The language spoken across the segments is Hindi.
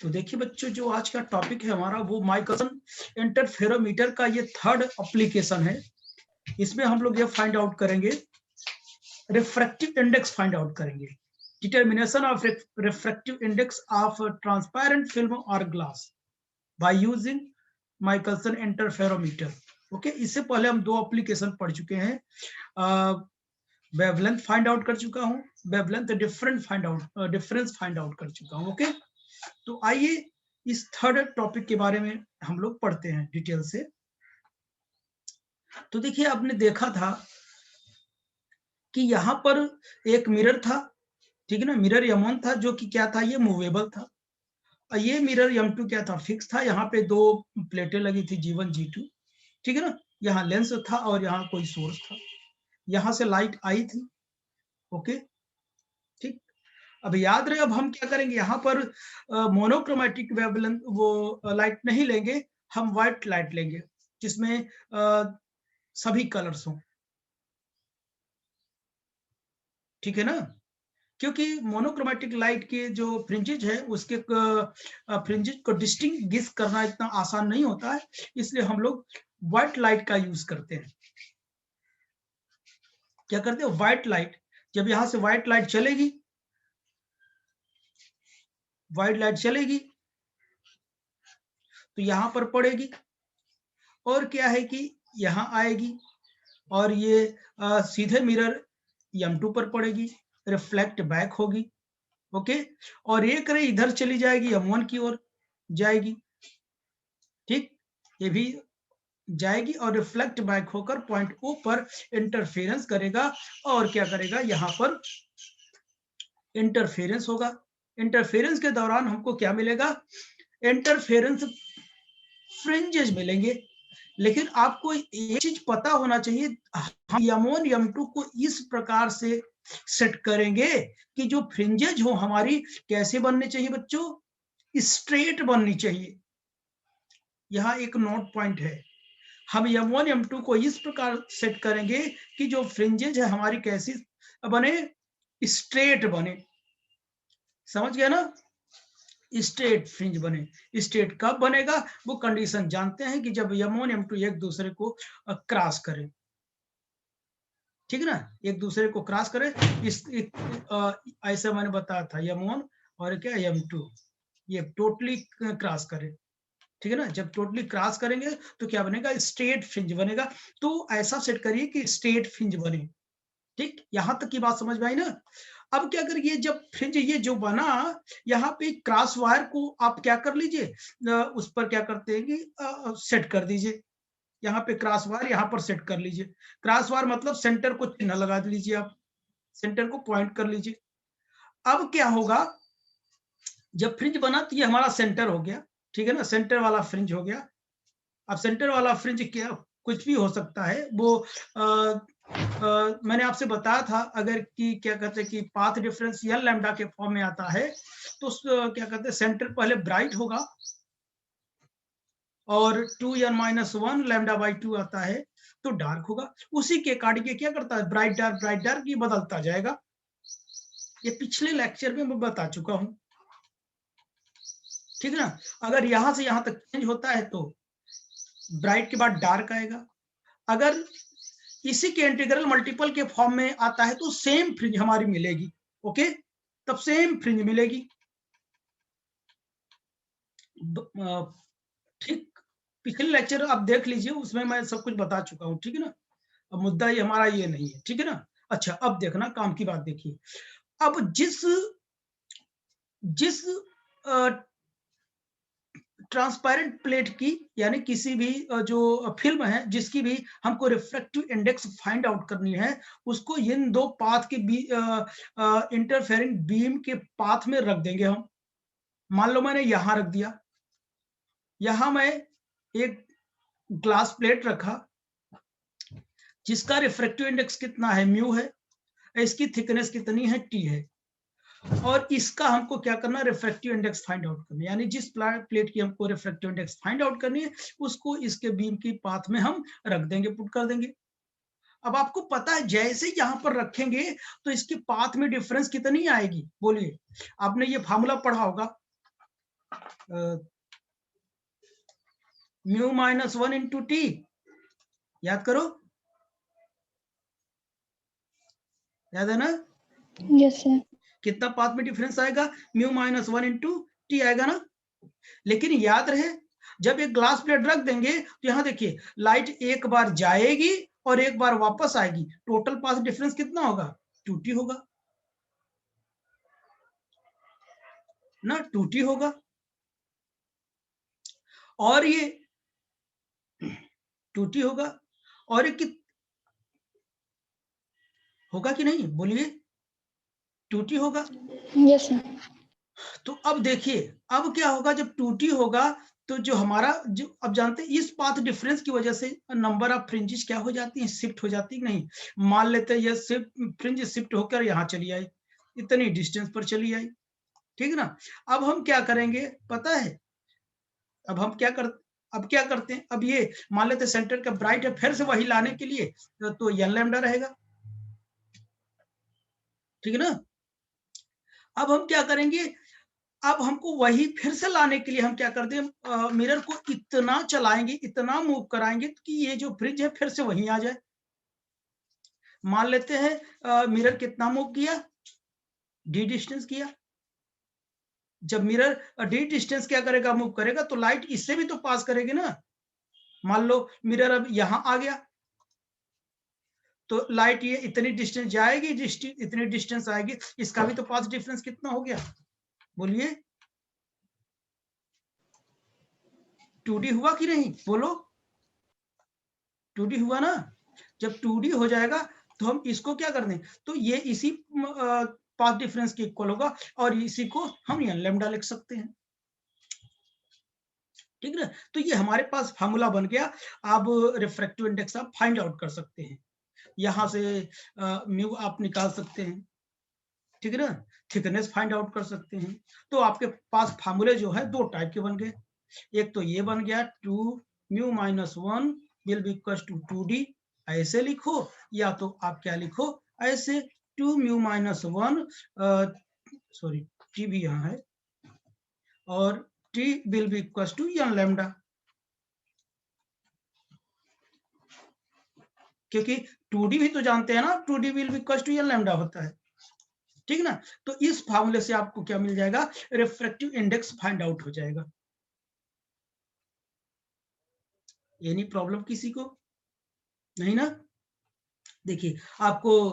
तो देखिए बच्चों, जो आज का टॉपिक है हमारा वो माइकलसन इंटरफेरोमीटर का ये थर्ड एप्लीकेशन है। इसमें हम लोग ये फाइंड आउट करेंगे, रिफ्रैक्टिव इंडेक्स फाइंड आउट करेंगे, determination of refractive index of transparent film और glass by using Michelson interferometer. Okay, इससे पहले हम दो एप्लीकेशन पढ़ चुके हैं। वेवलेंथ फाइंड आउट कर चुका हूँ, वेवलेंथ डिफरेंस फाइंड आउट कर चुका हूँ। ओके, तो आइए इस थर्ड टॉपिक के बारे में हम लोग पढ़ते हैं डिटेल से। तो देखिए, आपने देखा था कि यहाँ पर एक मिरर था, ठीक है ना। मिरर M1 था जो कि क्या था, ये मूवेबल था। और ये मिरर M2 क्या था, फिक्स था। यहाँ पे दो प्लेटें लगी थी G1 G2, ठीक है ना। यहाँ लेंस था और यहाँ कोई सोर्स था। यहाँ से लाइट आई थी। ओके, ठीक। अब याद रहे, अब हम क्या करेंगे, यहाँ पर मोनोक्रोमेटिक वेवलेंथ वो लाइट नहीं लेंगे, हम व्हाइट लाइट लेंगे जिसमें सभी कलर्स हों, ठीक है ना। क्योंकि मोनोक्रोमेटिक लाइट के जो फ्रिंजेज है उसके फ्रिंजेज को डिस्टिंग्विश करना इतना आसान नहीं होता है, इसलिए हम लोग व्हाइट लाइट का यूज करते हैं। क्या करते हैं, व्हाइट लाइट। जब यहां से व्हाइट लाइट चलेगी, तो यहां पर पड़ेगी और क्या है कि यहां आएगी और ये सीधे मिरर M2 पर पड़ेगी, रिफ्लेक्ट बैक होगी। ओके, और एक रे इधर चली जाएगी, M1 की ओर जाएगी, ठीक। ये भी जाएगी और रिफ्लेक्ट बैक होकर पॉइंट O पर इंटरफेरेंस करेगा। और क्या करेगा, यहाँ पर इंटरफेरेंस होगा। इंटरफेरेंस के दौरान हमको क्या मिलेगा, इंटरफेरेंस फ्रिंजेस मिलेंगे। लेकिन आपको एक चीज पता होना चाहिए, हम M1 M2 को इस प्रकार से सेट करेंगे कि जो फ्रिंजेज हो हमारी कैसे बनने चाहिए बच्चों, स्ट्रेट बननी चाहिए। यहाँ एक नोट पॉइंट है, हम M1 M2 को इस प्रकार सेट करेंगे कि जो फ्रिंजेज है हमारी कैसी बने, स्ट्रेट बने। समझ गया ना, स्ट्रेट फ्रिंज बने। स्ट्रेट कब बनेगा, वो कंडीशन जानते हैं कि जब M1 M2 एक दूसरे को क्रॉस करें, ठीक है ना, एक दूसरे को क्रॉस करें। ऐसा मैंने बताया था, M1 और क्या M2 ये टोटली क्रॉस करें, ठीक है ना। जब टोटली क्रॉस करेंगे तो क्या बनेगा, स्ट्रेट फ्रिंज बनेगा। तो ऐसा सेट करिए कि स्ट्रेट फ्रिंज बने, ठीक। यहां तक की बात समझ में आई ना। अब क्या करिए, जब फ्रिंज ये जो बना, यहाँ पे क्रॉस वायर को आप क्या कर लीजिए, उस पर क्या करते हैं कि सेट कर दीजिए। यहाँ पे क्रॉस वायर यहाँ पर सेट कर लीजिए। क्रॉस वायर मतलब सेंटर को चिन्ह लगा लीजिए, आप सेंटर को पॉइंट कर लीजिए। अब क्या होगा, जब फ्रिंज बना तो ये हमारा सेंटर हो गया, ठीक है ना, सेंटर वाला फ्रिंज हो गया। अब सेंटर वाला फ्रिंज क्या, कुछ भी हो सकता है वो। मैंने आपसे बताया था, अगर कि क्या कहते हैं कि पाथ डिफरेंस एल लैम्डा के फॉर्म में आता है, तो क्या कहते हैं, सेंटर पहले ब्राइट होगा और 2n-1 लैम्डा बाई 2 आता है तो डार्क होगा। उसी के अकॉर्डिंग क्या करता है, ब्राइट डार्क ये बदलता जाएगा। ये पिछले लेक्चर में मैं बता चुका हूं, ठीक है ना। अगर यहां से यहां तक चेंज होता है तो ब्राइट के बाद डार्क आएगा। अगर इसी के इंटीग्रल मल्टीपल के फॉर्म में आता है तो सेम फ्रिंज हमारी मिलेगी। ओके, तब सेम फ्रिंज मिलेगी, ठीक। पिछले लेक्चर आप देख लीजिए, उसमें मैं सब कुछ बता चुका हूं, ठीक है ना। अब मुद्दा ये हमारा ये नहीं है, ठीक है ना। अच्छा, अब देखना काम की बात देखिए। अब जिस जिस ट्रांसपेरेंट प्लेट की, यानी किसी भी जो फिल्म है जिसकी भी हमको रिफ्रैक्टिव इंडेक्स फाइंड आउट करनी है, उसको इन दो पाथ के इंटरफेरिंग बीम के पाथ में रख देंगे हम। मान लो मैंने यहां रख दिया, यहां मैं एक ग्लास प्लेट रखा जिसका रिफ्रैक्टिव इंडेक्स कितना है, म्यू है, इसकी थिकनेस कितनी है, टी है। और इसका हमको क्या करना, रिफ्रैक्टिव इंडेक्स फाइंड आउट करना है। यानी जिस प्लेट की हमको रिफ्रैक्टिव इंडेक्स फाइंड आउट करनी है, उसको इसके बीम की पाथ में हम रख देंगे, पुट कर देंगे। अब आपको पता है, जैसे ही यहां पर रखेंगे तो इसकी पाथ में डिफरेंस कितनी आएगी, बोलिए। आपने ये फार्मूला पढ़ा होगा, म्यू माइनस 1 इंटू टी, याद करो, याद है ना? Yes sir. कितना पाथ में डिफरेंस आएगा? म्यू माइनस 1 इंटू टी आएगा ना। लेकिन याद रहे, जब एक ग्लास प्लेट रख देंगे तो यहां देखिए, लाइट एक बार जाएगी और एक बार वापस आएगी, टोटल पाथ डिफरेंस कितना होगा? 2t होगा ना, 2t होगा। और ये 2t होगा, और ये होगा कि नहीं, बोलिए? 2t होगा। Yes sir. तो अब देखिए, अब क्या होगा जब 2t होगा, तो जो हमारा, जो अब जानते हैं, इस पाथ डिफरेंस की वजह से नंबर ऑफ फ्रिंजेस क्या हो जाती है? शिफ्ट हो जाती है नहीं? मान लेते हैं ये फ्रिंज शिफ्ट होकर यहाँ चली आई, इतनी डिस्टेंस पर चली आई, ठीक है ना। अब हम क्या करेंगे पता है? अब हम क्या करते हैं, अब ये मान लेते सेंटर का ब्राइट है, फिर से वही लाने के लिए तो n लैम्डा रहेगा, ठीक है ना। अब हम क्या करेंगे, अब हमको वही फिर से लाने के लिए हम क्या करते हैं, मिरर को इतना चलाएंगे, इतना मूव कराएंगे कि ये जो फ्रिज है फिर से वहीं आ जाए। मान लेते हैं मिरर कितना मूव किया? d डिस्टेंस किया। जब मिरर d डिस्टेंस क्या करेगा? मूव करेगा, तो लाइट इससे भी तो पास करेगी ना। मान लो मिरर अब यहां आ गया, तो लाइट ये इतनी डिस्टेंस जाएगी, इतनी डिस्टेंस आएगी, इसका भी तो पाथ डिफरेंस कितना हो गया? बोलिए, 2d हुआ कि नहीं? बोलो, 2d हुआ ना। जब 2d हो जाएगा तो हम इसको क्या कर दें, तो ये इसी पाथ डिफरेंस के इक्वल होगा, और इसी को हम n लैम्डा लिख सकते हैं, ठीक है ना। तो ये हमारे पास फार्मूला बन गया। अब रिफ्रैक्टिव इंडेक्स आप फाइंड आउट कर सकते हैं, यहां से म्यू आप निकाल सकते हैं, ठीक है ना। थिकनेस फाइंड आउट कर सकते हैं। तो आपके पास फार्मूले जो है दो टाइप के बन गए। एक तो ये बन गया 2 mu minus 1 will be equal to 2d, ऐसे लिखो, या तो आप क्या लिखो ऐसे 2 म्यू माइनस 1, सॉरी टी भी यहाँ है, और t will be equal to n lambda, क्योंकि 2d भी तो जानते हैं ना, 2d will be equal to n lambda होता है, ठीक ना। तो इस फार्मूले से आपको क्या मिल जाएगा? रिफ्रैक्टिव इंडेक्स फाइंड आउट हो जाएगा। एनी प्रॉब्लम किसी को? नहीं ना। देखिए, आपको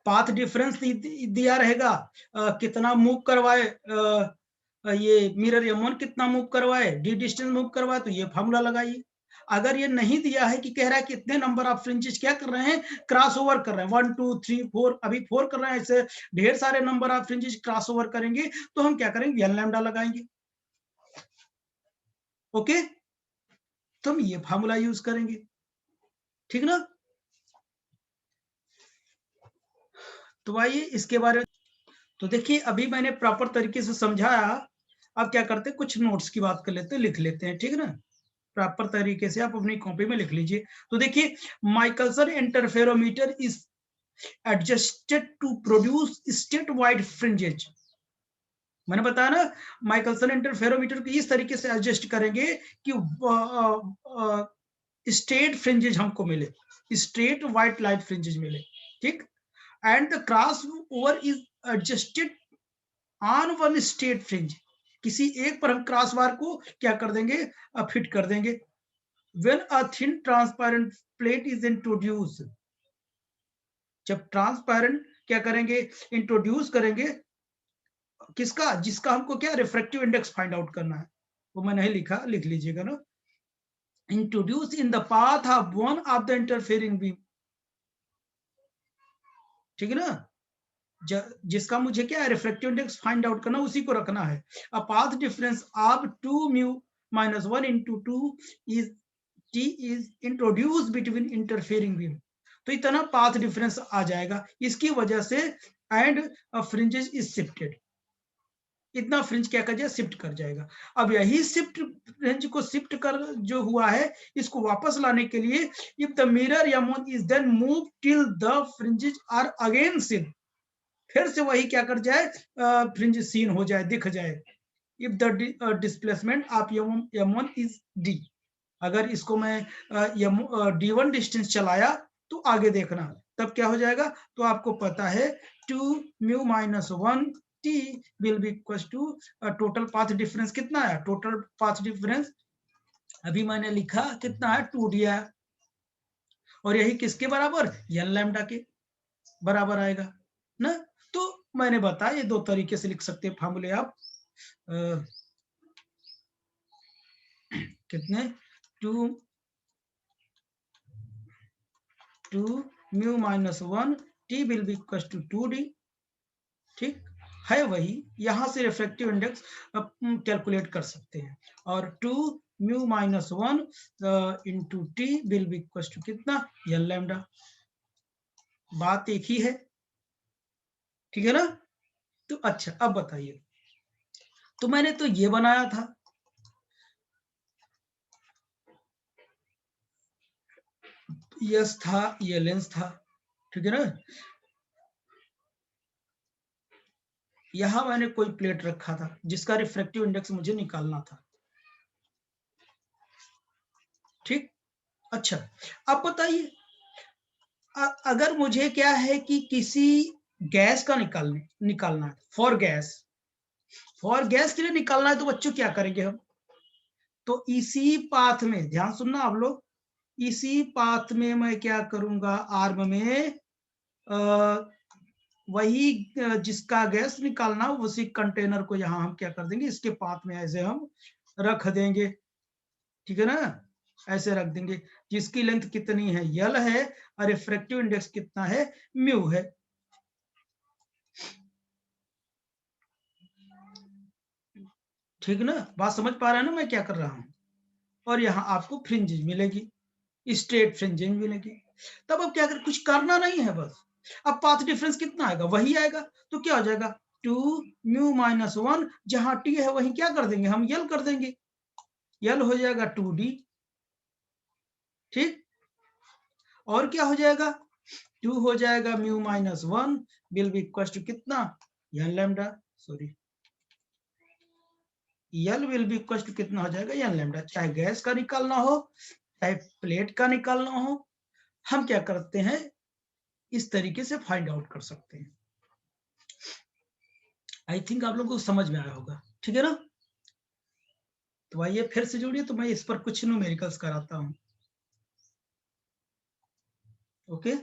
पाथ डिफरेंस दिया रहेगा, कितना मूव करवाए, ये मिरर M1 कितना मूव करवाए, डी डिस्टेंस मूव करवाए, तो ये फार्मूला लगाइए। अगर ये नहीं दिया है कि कह रहा है कितने नंबर ऑफ फ्रिंजेस क्या कर रहे हैं, क्रॉस ओवर कर रहे हैं, 1 2 3 4, अभी 4 कर रहे हैं, ऐसे ढेर सारे number of fringes cross over करेंगे, तो हम क्या करेंगे? n लैम्डा लगाएंगे, ओके। तो हम ये फार्मूला यूज करेंगे, ठीक ना। तो आइए इसके बारे में, तो देखिए अभी मैंने प्रॉपर तरीके से समझाया। अब क्या करते हैं, कुछ नोट्स की बात कर लेते हैं, लिख लेते हैं, ठीक है ना। प्रॉपर तरीके से आप अपनी कॉपी में लिख लीजिए। तो देखिए, Michelson interferometer is adjusted to produce state wide fringes. मैंने बताया ना, माइकलसन इंटरफेरोमीटर को इस तरीके से एडजस्ट करेंगे कि स्ट्रेट फ्रिंजेज हमको मिले, स्ट्रेट व्हाइट लाइट फ्रिंजेज मिले, ठीक। And the cross over is adjusted on one straight fringe, किसी एक पर हम क्रॉस बार को क्या कर देंगे? फिट कर देंगे। When a thin transparent plate is introduce, जब ट्रांसपेरेंट क्या करेंगे? इंट्रोड्यूस करेंगे, किसका? जिसका हमको क्या रिफ्रैक्टिव इंडेक्स फाइंड आउट करना है, वो मैं नहीं लिखा, लिख लीजिएगा ना। Introduce in the path of one of the interfering beam, ठीक है ना। जिसका मुझे क्या है? रिफ्रैक्टिव इंडेक्स फाइंड आउट करना, उसी को रखना है। A path difference of 2 mu minus 1 into 2 is t is introduced between interfering beam, तो इतना पाथ डिफरेंस आ जाएगा, इसकी वजह से एंड फ्रिंजेस इज शिफ्टेड, इतना फ्रिंज क्या कर जाए? शिफ्ट कर जाएगा। अब यही शिफ्ट फ्रिंज को शिफ्ट कर जो हुआ है, इसको वापस लाने के लिए, if the mirror M1 is then moved till the fringes are again seen, फिर से वही क्या कर जाए? फ्रिंज सीन हो जाए, दिख जाए, if the displacement of m1 is d, अगर इसको मैं d1 डिस्टेंस चलाया तो आगे देखना, तब क्या हो जाएगा, तो आपको पता है 2 mu minus 1 t will be equal to total path difference कितना है, टोटल पाथ डिफरेंस अभी मैंने लिखा कितना है 2d है, और यही किसके बराबर, n लैम्डा के बराबर आएगा ना। तो मैंने बताया ये दो तरीके से लिख सकते हैं फार्मूले आप, कितने 2 mu minus 1 t will be equal to 2d, ठीक है, वही यहां से रिफ्रैक्टिव इंडेक्स कैलकुलेट कर सकते हैं, और 2 mu minus 1 into T will be equal to कितना, एल लैम्डा, बात एक ही है, ठीक है ना। तो अच्छा अब बताइए, तो मैंने तो ये बनाया था, यस था, ये लेंस था, ठीक है ना। यहां मैंने कोई प्लेट रखा था जिसका रिफ्रैक्टिव इंडेक्स मुझे निकालना था, ठीक। अच्छा अब बताइए, अगर मुझे क्या है कि किसी गैस का निकालना है, फॉर गैस के लिए निकालना है, तो बच्चों क्या करेंगे हम, तो इसी पाथ में ध्यान सुनना आप लोग, इसी पाथ में मैं क्या करूंगा, आर्म में वही जिसका गैस निकालना उसी कंटेनर को यहां हम क्या कर देंगे, इसके पाथ में ऐसे हम रख देंगे, ठीक है ना, ऐसे रख देंगे, जिसकी लेंथ कितनी है, यल है, और रिफ्रैक्टिव इंडेक्स कितना है, म्यू है। ठीक ना, बात समझ पा रहे हैं ना मैं क्या कर रहा हूं, और यहाँ आपको फ्रिंजेस मिलेगी, स्ट्रेट फ्रिंजेस मिलेगी। तब अब क्या कर, कुछ करना नहीं है बस, अब पाथ डिफरेंस कितना आएगा, वही आएगा, तो क्या हो जाएगा 2 म्यू माइनस 1, जहां टी है वही क्या कर देंगे, हम यल कर देंगे, यल हो जाएगा 2d, ठीक, और क्या हो जाएगा 2 हो जाएगा mu minus 1 will be equal to कितना, N lambda, sorry, L will be equal to कितना हो जाएगा, एन लैम्डा, चाहे गैस का निकालना हो चाहे प्लेट का निकालना हो, हम क्या करते हैं, इस तरीके से फाइंड आउट कर सकते हैं। आई थिंक आप लोगों को समझ में आया होगा, ठीक है ना। तो आइए फिर से जुड़िए, तो मैं इस पर कुछ न्यूमेरिकल्स कराता हूं, ओके।